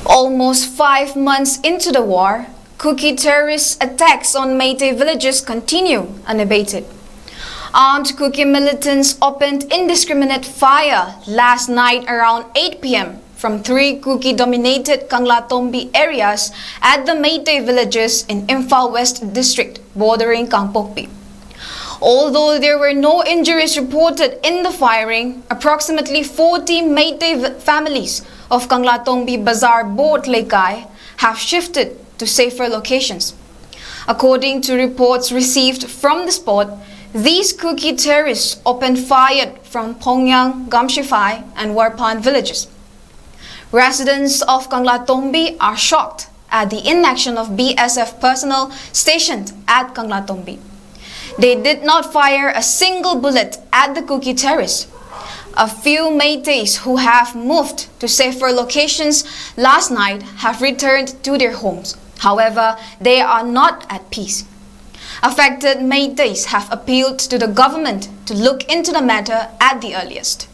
Almost 5 months into the war, Kuki terrorist attacks on Meitei villages continue unabated. Armed Kuki militants opened indiscriminate fire last night around 8 p.m. from 3 Kuki-dominated Kanglatombi areas at the Meitei villages in Imphal West District bordering Kangpokpi. Although there were no injuries reported in the firing, approximately 40 Meitei families of Kanglatombi Bazaar Boat Lekai have shifted to safer locations. According to reports received from the spot, these Kuki terrorists opened fire from Pongyang, Gamshifai and Warpan villages. Residents of Kanglatombi are shocked at the inaction of BSF personnel stationed at Kanglatombi. They did not fire a single bullet at the Kuki terrorists. A few Meiteis who have moved to safer locations last night have returned to their homes. However, they are not at peace. Affected Meiteis have appealed to the government to look into the matter at the earliest.